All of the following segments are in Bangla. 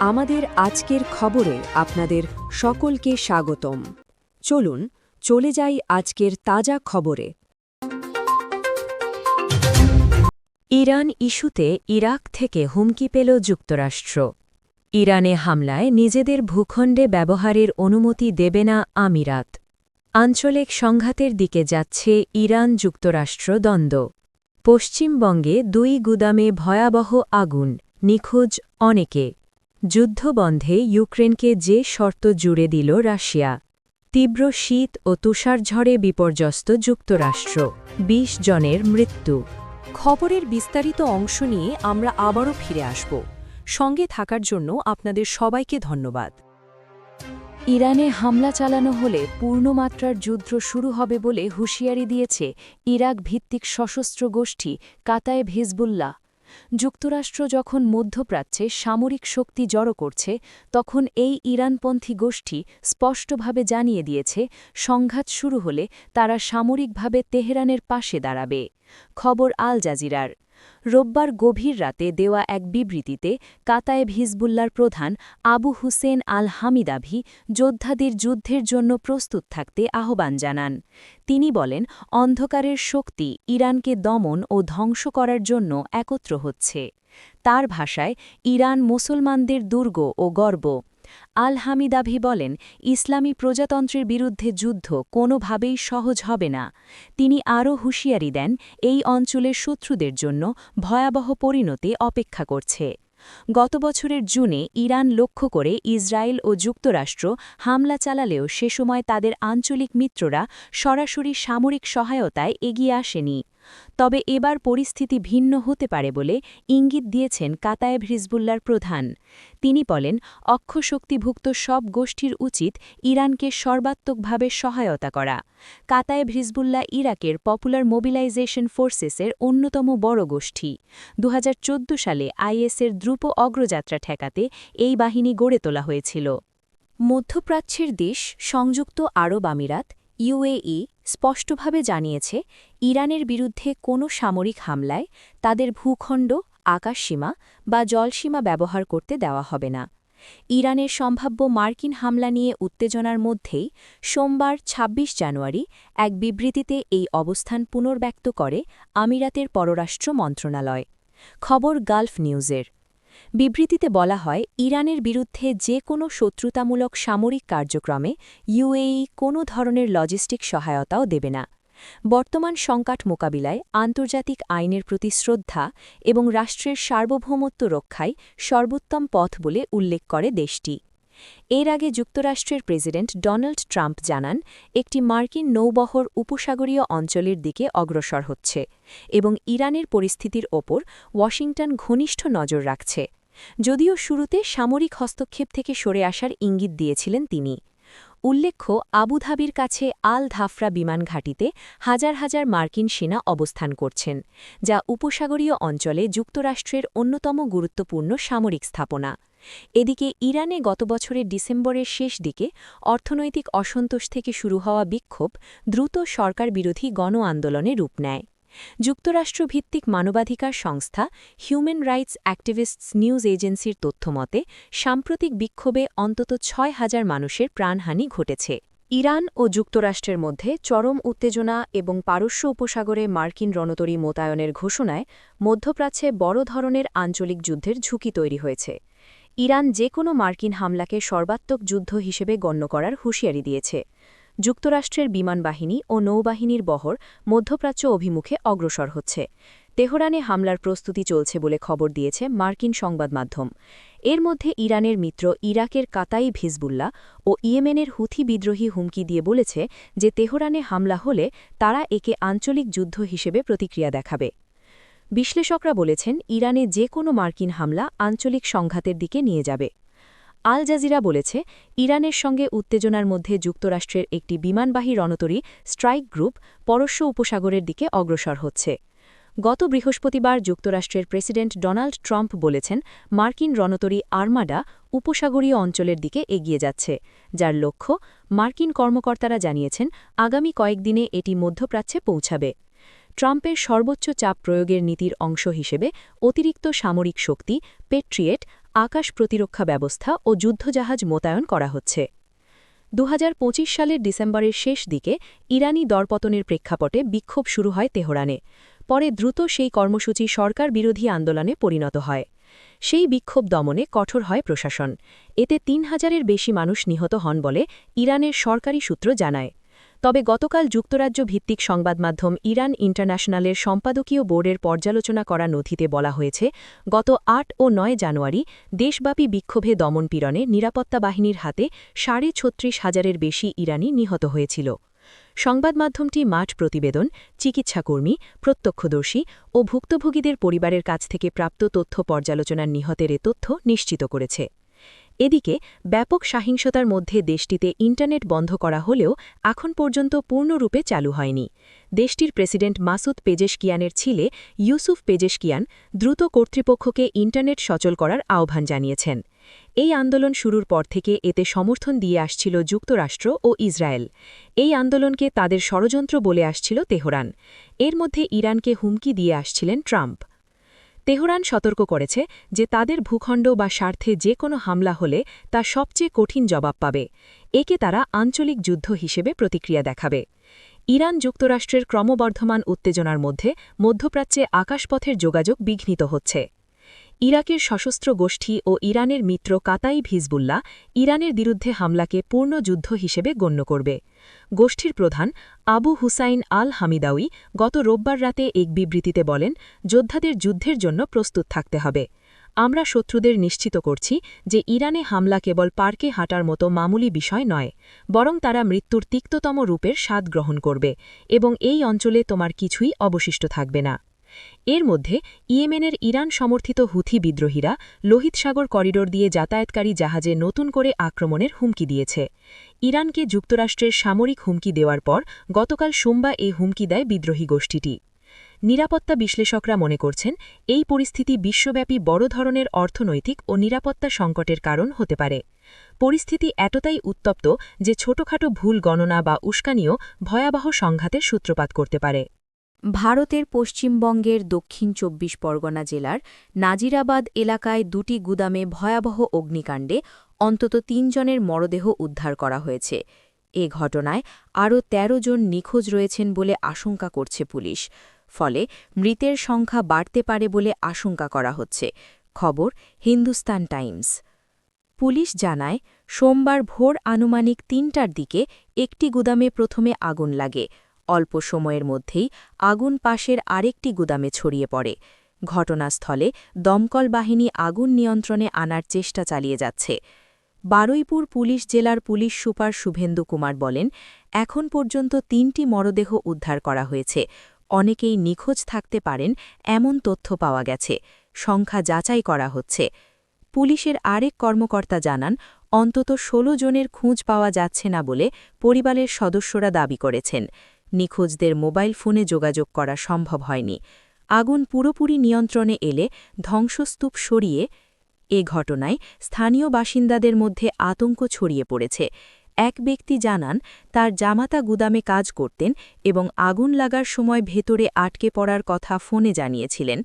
আমাদের আজকের খবরে আপনাদের সকলকে স্বাগতম। চলুন চলে যাই আজকের তাজা খবরে। ইরান ইস্যুতে ইরাক থেকে হুমকি পেল যুক্তরাষ্ট্র। ইরানে হামলায় নিজেদের ভূখণ্ডে ব্যবহারের অনুমতি দেবে না আমিরাত। আঞ্চলিক সংঘাতের দিকে যাচ্ছে ইরান-যুক্তরাষ্ট্র দ্বন্দ্ব। পশ্চিমবঙ্গে 2 গুদামে ভয়াবহ আগুন, নিখোঁজ অনেকে। যুদ্ধবন্ধে ইউক্রেনকে যে শর্ত জুড়ে দিল রাশিয়া। তীব্র শীত ও তুষারঝড়ে বিপর্যস্ত যুক্তরাষ্ট্র, 20 জনের মৃত্যু। খবরের বিস্তারিত অংশ নিয়ে আমরা আবারও ফিরে আসব। সঙ্গে থাকার জন্য আপনাদের সবাইকে ধন্যবাদ। ইরানে হামলা চালানো হলে পূর্ণমাত্রার যুদ্ধ শুরু হবে বলে হুঁশিয়ারি দিয়েছে ইরাক ভিত্তিক সশস্ত্র গোষ্ঠী কাতায়েব হিজবুল্লাহ। যুক্তরাষ্ট্র যখন মধ্যপ্রাচ্যে সামরিক শক্তি জড়ো করছে, তখন এই ইরানপন্থী গোষ্ঠী স্পষ্টভাবে জানিয়ে দিয়েছে, সংঘাত শুরু হলে তারা সামরিকভাবে তেহরানের পাশে দাঁড়াবে। খবর আল জাজিরার। রোববার গভীর রাতে দেওয়া এক বিবৃতিতে কাতায়েব হিজবুল্লার প্রধান আবু হুসেন আল হামিদাভি যোদ্ধাদের যুদ্ধের জন্য প্রস্তুত থাকতে আহ্বান জানান। তিনি বলেন, অন্ধকারের শক্তি ইরানকে দমন ও ধ্বংস করার জন্য একত্র হচ্ছে। তার ভাষায়, ইরান মুসলমানদের দুর্গ ও গর্ব। আল হামিদাভি বলেন, ইসলামী প্রজাতন্ত্রের বিরুদ্ধে যুদ্ধ কোনোভাবেই সহজ হবে না। তিনি আরও হুঁশিয়ারি দেন, এই অঞ্চলের শত্রুদের জন্য ভয়াবহ পরিণতি অপেক্ষা করছে। গত বছরের জুনে ইরান লক্ষ্য করে ইসরায়েল ও যুক্তরাষ্ট্র হামলা চালালেও সে সময় তাদের আঞ্চলিক মিত্ররা সরাসরি সামরিক সহায়তায় এগিয়ে আসেনি। তবে এবার পরিস্থিতি ভিন্ন হতে পারে বলে ইঙ্গিত দিয়েছেন কাতায়েব হিজবুল্লার প্রধান। তিনি বলেন, অক্ষশক্তিভুক্ত সব গোষ্ঠীর উচিত ইরানকে সর্বাত্মকভাবে সহায়তা করা। কাতায়েব হিজবুল্লাহ ইরাকের পপুলার মোবিলাইজেশন ফোর্সেসের অন্যতম বড় গোষ্ঠী। 2014 সালে আইএসের দ্রুত অগ্রযাত্রা ঠেকাতে এই বাহিনী গড়ে তোলা হয়েছিল। মধ্যপ্রাচ্যের দেশ সংযুক্ত আরব আমিরাত ইউএই স্পষ্টভাবে জানিয়েছে, ইরানের বিরুদ্ধে কোনো সামরিক হামলায় তাদের ভূখণ্ড, আকাশসীমা বা জলসীমা ব্যবহার করতে দেওয়া হবে না। ইরানের সম্ভাব্য মার্কিন হামলা নিয়ে উত্তেজনার মধ্যেই সোমবার ২৬ জানুয়ারি এক বিবৃতিতে এই অবস্থান পুনর্ব্যক্ত করে আমিরাতের পররাষ্ট্র মন্ত্রণালয়। খবর গালফ নিউজের। বিবৃতিতে বলা হয়, ইরানের বিরুদ্ধে যে কোনো শত্রুতামূলক সামরিক কার্যক্রমে ইউএই কোনো ধরনের লজিস্টিক সহায়তাও দেবে না। বর্তমান সংকট মোকাবিলায় আন্তর্জাতিক আইনের প্রতি শ্রদ্ধা এবং রাষ্ট্রের সার্বভৌমত্ব রক্ষায় সর্বোত্তম পথ বলে উল্লেখ করে দেশটি। এর আগে যুক্তরাষ্ট্রের প্রেসিডেন্ট ডোনাল্ড ট্রাম্প জানান, একটি মার্কিন নৌবহর উপসাগরীয় অঞ্চলের দিকে অগ্রসর হচ্ছে এবং ইরানের পরিস্থিতির ওপর ওয়াশিংটন ঘনিষ্ঠ নজর রাখছে। যদিও শুরুতে সামরিক হস্তক্ষেপ থেকে সরে আসার ইঙ্গিত দিয়েছিলেন তিনি। উল্লেখ্য, আবুধাবির কাছে আল ধাফরা বিমান ঘাঁটিতে হাজার হাজার মার্কিন সেনা অবস্থান করছেন, যা উপসাগরীয় অঞ্চলে যুক্তরাষ্ট্রের অন্যতম গুরুত্বপূর্ণ সামরিক স্থাপনা। এদিকে ইরানে গত বছরের ডিসেম্বরের শেষ দিকে অর্থনৈতিক অসন্তোষ থেকে শুরু হওয়া বিক্ষোভ দ্রুত সরকার বিরোধী গণ আন্দোলনে রূপ নেয়। যুক্তরাষ্ট্রভিত্তিক মানবাধিকার সংস্থা হিউম্যান রাইটস অ্যাক্টিভিস্টস নিউজ এজেন্সির তথ্যমতে সাম্প্রতিক বিক্ষোভে অন্তত ৬,০০০ মানুষের প্রাণহানি ঘটেছে। ইরান ও যুক্তরাষ্ট্রের মধ্যে চরম উত্তেজনা এবং পারস্য উপসাগরে মার্কিন রণতরী মোতায়েনের ঘোষণায় মধ্যপ্রাচ্যে বড় ধরনের আঞ্চলিক যুদ্ধের ঝুঁকি তৈরি হয়েছে। ইরান যে কোনো মার্কিন হামলাকে সর্বাত্মক যুদ্ধ হিসেবে গণ্য করার হুঁশিয়ারি দিয়েছে। যুক্তরাষ্ট্রের বিমানবাহিনী ও নৌবাহিনীর বহর মধ্যপ্রাচ্য অভিমুখে অগ্রসর হচ্ছে। তেহরানে হামলার প্রস্তুতি চলছে বলে খবর দিয়েছে মার্কিন সংবাদ মাধ্যম। এর মধ্যে ইরানের মিত্র ইরাকের কাতাইব হিজবুল্লাহ ও ইয়েমেনের হুথি বিদ্রোহী হুমকি দিয়ে বলেছে যে তেহরানে হামলা হলে তারা একে আঞ্চলিক যুদ্ধ হিসেবে প্রতিক্রিয়া দেখাবে। বিশ্লেষকরা বলেছেন, ইরানে যে কোনো মার্কিন হামলা আঞ্চলিক সংঘাতের দিকে নিয়ে যাবে। আল জাজিরা বলেছে, ইরানের সঙ্গে উত্তেজনার মধ্যে যুক্তরাষ্ট্রের একটি বিমানবাহী রণতরী স্ট্রাইক গ্রুপ পরস্য উপসাগরের দিকে অগ্রসর হচ্ছে। গত বৃহস্পতিবার যুক্তরাষ্ট্রের প্রেসিডেন্ট ডোনাল্ড ট্রাম্প বলেছেন, মার্কিন রণতরী আর্মাডা উপসাগরীয় অঞ্চলের দিকে এগিয়ে যাচ্ছে, যার লক্ষ্য, মার্কিন কর্মকর্তারা জানিয়েছেন, আগামী কয়েকদিনে এটি মধ্যপ্রাচ্যে পৌঁছাবে। ট্রাম্পের সর্বোচ্চ চাপ প্রয়োগের নীতির অংশ হিসেবে অতিরিক্ত সামরিক শক্তি পেট্রিয়েট আকাশ প্রতিরক্ষা ব্যবস্থা ও যুদ্ধজাহাজ মোতায়েন করা হচ্ছে। 2025 সালের ডিসেম্বরের শেষ দিকে ইরানি দরপতনের প্রেক্ষাপটে বিক্ষোভ শুরু হয় তেহরানে। পরে দ্রুত সেই কর্মসূচি সরকার বিরোধী আন্দোলনে পরিণত হয়। সেই বিক্ষোভ দমনে কঠোর হয় প্রশাসন। এতে ৩,০০০-এর বেশি মানুষ নিহত হন বলে ইরানের সরকারি সূত্র জানায়। তবে গতকাল যুক্তরাজ্য ভিত্তিক সংবাদমাধ্যম ইরান ইন্টারন্যাশনালের সম্পাদকীয় বোর্ডের পর্যালোচনা করা নথিতে বলা হয়েছে, গত ৮ ও ৯ জানুয়ারি দেশব্যাপী বিক্ষোভে দমনপীড়নে নিরাপত্তা বাহিনীর হাতে ৩৬,৫০০-এর বেশি ইরানি নিহত হয়েছিল। সংবাদমাধ্যমটি মাঠ প্রতিবেদন, চিকিৎসাকর্মী, প্রত্যক্ষদর্শী ও ভুক্তভোগীদের পরিবারের কাছ থেকে প্রাপ্ত তথ্য পর্যালোচনার নিহতের এ তথ্য নিশ্চিত করেছে। এদিকে ব্যাপক সহিংসতার মধ্যে দেশটিতে ইন্টারনেট বন্ধ করা হলেও এখন পর্যন্ত পূর্ণরূপে চালু হয়নি। দেশটির প্রেসিডেন্ট মাসুদ পেজেশকিয়ানের ছেলে ইউসুফ পেজেশকিয়ান দ্রুত কর্তৃপক্ষকে ইন্টারনেট সচল করার আহ্বান জানিয়েছেন। এই আন্দোলন শুরুর পর থেকে এতে সমর্থন দিয়ে আসছিল যুক্তরাষ্ট্র ও ইসরায়েল। এই আন্দোলনকে তাদের ষড়যন্ত্র বলে আসছিল তেহরান। এর মধ্যে ইরানকে হুমকি দিয়ে আসছিলেন ট্রাম্প। তেহরান সতর্ক করেছে যে তাদের ভূখণ্ড বা স্বার্থে যে কোনো হামলা হলে তা সবচেয়ে কঠিন জবাব পাবে। একে তারা আঞ্চলিক যুদ্ধ হিসেবে প্রতিক্রিয়া দেখাবে। ইরান যুক্তরাষ্ট্রের ক্রমবর্ধমান উত্তেজনার মধ্যে মধ্যপ্রাচ্যে আকাশপথের যোগাযোগ বিঘ্নিত হচ্ছে। ইরাকের সশস্ত্র গোষ্ঠী ও ইরানের মিত্র কাতাইব হিজবুল্লাহ ইরানের বিরুদ্ধে হামলাকে পূর্ণ যুদ্ধ হিসেবে গণ্য করবে। গোষ্ঠীর প্রধান আবু হুসাইন আল হামিদাউই গত রোববার রাতে এক বিবৃতিতে বলেন, যোদ্ধাদের যুদ্ধের জন্য প্রস্তুত থাকতে হবে। আমরা শত্রুদের নিশ্চিত করছি যে ইরানে হামলা কেবল পার্কে হাঁটার মতো মামুলি বিষয় নয়, বরং তারা মৃত্যুর তিক্ততম রূপের স্বাদ গ্রহণ করবে এবং এই অঞ্চলে তোমার কিছুই অবশিষ্ট থাকবে না। এর মধ্যে ইয়েমেনের ইরান সমর্থিত হুথি বিদ্রোহীরা লোহিত সাগর করিডোর দিয়ে যাতায়াতকারী জাহাজে নতুন করে আক্রমণের হুমকি দিয়েছে। ইরানকে যুক্তরাষ্ট্রের সামরিক হুমকি দেওয়ার পর গতকাল সোমবার এই হুমকি দেয় বিদ্রোহী গোষ্ঠীটি। নিরাপত্তা বিশ্লেষকরা মনে করছেন, এই পরিস্থিতি বিশ্বব্যাপী বড় ধরনের অর্থনৈতিক ও নিরাপত্তা সংকটের কারণ হতে পারে। পরিস্থিতি এতটাই উত্তপ্ত যে ছোটখাটো ভুল গণনা বা উস্কানিও ভয়াবহ সংঘাতের সূত্রপাত করতে পারে। ভারতের পশ্চিমবঙ্গের দক্ষিণ ২৪ পরগনা জেলার নাজিরাবাদ এলাকায় দুটি গুদামে ভয়াবহ অগ্নিকাণ্ডে অন্তত ৩ জনের মরদেহ উদ্ধার করা হয়েছে। এ ঘটনায় আরও ১৩ জন নিখোঁজ রয়েছেন বলে আশঙ্কা করছে পুলিশ। ফলে মৃতের সংখ্যা বাড়তে পারে বলে আশঙ্কা করা হচ্ছে। খবর হিন্দুস্তান টাইমস। পুলিশ জানায়, সোমবার ভোর আনুমানিক ৩টার দিকে একটি গুদামে প্রথমে আগুন লাগে। অল্প সময়ের মধ্যেই আগুন পাশের আরেকটি গুদামে ছড়িয়ে পড়ে। ঘটনাস্থলে দমকল বাহিনী আগুন নিয়ন্ত্রণে আনার চেষ্টা চালিয়ে যাচ্ছে। বারুইপুর পুলিশ জেলার পুলিশ সুপার শুভেন্দু কুমার বলেন, এখন পর্যন্ত ৩টি মরদেহ উদ্ধার করা হয়েছে। অনেকেই নিখোঁজ থাকতে পারেন এমন তথ্য পাওয়া গেছে। সংখ্যা যাচাই করা হচ্ছে। পুলিশের আরেক কর্মকর্তা জানান, অন্তত ১৬ জনের খোঁজ পাওয়া যাচ্ছে না বলে পরিবারের সদস্যরা দাবি করেছেন। নিখোঁজদের মোবাইল ফোনে যোগাযোগ করা সম্ভব হয়নি। আগুন পুরোপুরি নিয়ন্ত্রণে এলে ধ্বংসস্তূপ সরিয়ে এ ঘটনায় স্থানীয় বাসিন্দাদের মধ্যে আতঙ্ক ছড়িয়ে পড়েছে। এক ব্যক্তি জানান, তার জামাতা গুদামে কাজ করতেন এবং আগুন লাগার সময় ভেতরে আটকে পড়ার কথা ফোনে জানিয়েছিলেন।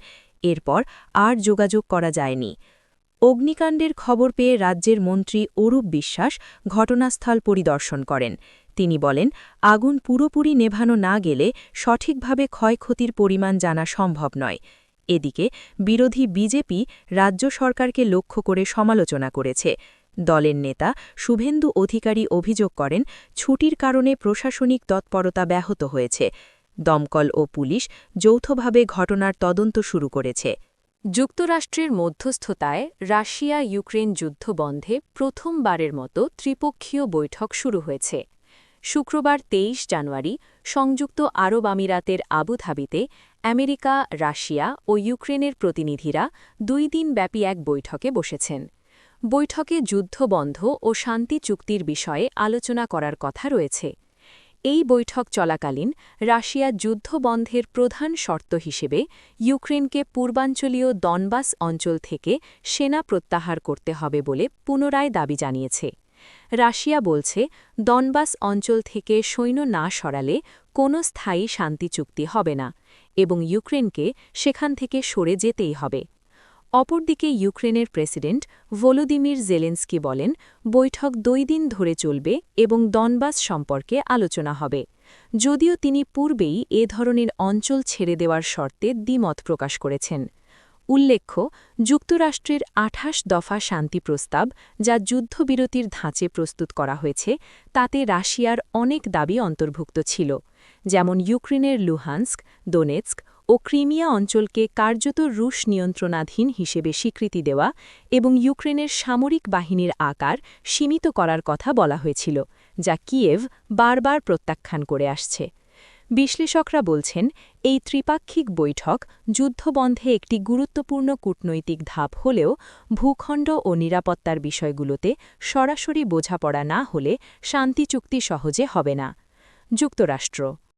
এরপর আর যোগাযোগ করা যায়নি। অগ্নিকাণ্ডের খবর পেয়ে রাজ্যের মন্ত্রী অরূপ বিশ্বাস ঘটনাস্থল পরিদর্শন করেন। তিনি বলেন, আগুন পুরোপুরি নেভানো না গেলে সঠিকভাবে ক্ষয়ক্ষতির পরিমাণ জানা সম্ভব নয়। এদিকে বিরোধী বিজেপি রাজ্য সরকারকে লক্ষ্য করে সমালোচনা করেছে। দলের নেতা শুভেন্দু অধিকারী অভিযোগ করেন, ছুটির কারণে প্রশাসনিক তৎপরতা ব্যাহত হয়েছে। দমকল ও পুলিশ যৌথভাবে ঘটনার তদন্ত শুরু করেছে। যুক্তরাষ্ট্রের মধ্যস্থতায় রাশিয়া ইউক্রেন যুদ্ধ বন্ধে প্রথমবারের মতো ত্রিপক্ষীয় বৈঠক শুরু হয়েছে। শুক্রবার ২৩ জানুয়ারি সংযুক্ত আরব আমিরাতের আবুধাবিতে আমেরিকা, রাশিয়া ও ইউক্রেনের প্রতিনিধিরা ২ দিনব্যাপী এক বৈঠকে বসেছেন। বৈঠকে যুদ্ধবন্ধ ও শান্তি চুক্তির বিষয়ে আলোচনা করার কথা রয়েছে। এই বৈঠক চলাকালীন রাশিয়া যুদ্ধবন্ধের প্রধান শর্ত হিসেবে ইউক্রেনকে পূর্বাঞ্চলীয় দনবাস অঞ্চল থেকে সেনা প্রত্যাহার করতে হবে বলে পুনরায় দাবি জানিয়েছে। রাশিয়া বলছে, দনবাস অঞ্চল থেকে সৈন্য না সরালে কোনো স্থায়ী শান্তি চুক্তি হবে না এবং ইউক্রেনকে সেখান থেকে সরে যেতেই হবে। অপরদিকে ইউক্রেনের প্রেসিডেন্ট ভলোদিমির জেলেন্সকি বলেন বৈঠক 2 দিন ধরে চলবে এবং দনবাস সম্পর্কে আলোচনা হবে যদিও তিনি পূর্বেই এ ধরনের অঞ্চল ছেড়ে দেওয়ার শর্তে দ্বিমত প্রকাশ করেছেন উল্লেখ্য যুক্তরাষ্ট্রের ২৮ দফা শান্তি প্রস্তাব যা যুদ্ধবিরতির ধাঁচে প্রস্তুত করা হয়েছে তাতে রাশিয়ার অনেক দাবি অন্তর্ভুক্ত ছিল যেমন ইউক্রেনের লুহান্স্ক দোনেৎস্ক ও ক্রিমিয়া অঞ্চলকে কার্যত রুশ নিয়ন্ত্রণাধীন হিসেবে স্বীকৃতি দেওয়া এবং ইউক্রেনের সামরিক বাহিনীর আকার সীমিত করার কথা বলা হয়েছিল যা কিয়েভ বারবার প্রত্যাখ্যান করে আসছে বিশ্লেষকরা বলছেন এই ত্রিপাক্ষিক বৈঠক যুদ্ধবন্ধে একটি গুরুত্বপূর্ণ কূটনৈতিক ধাপ হলেও ভূখণ্ড ও নিরাপত্তার বিষয়গুলোতে সরাসরি বোঝাপড়া না হলে শান্তি চুক্তি সহজে হবে না যুক্তরাষ্ট্র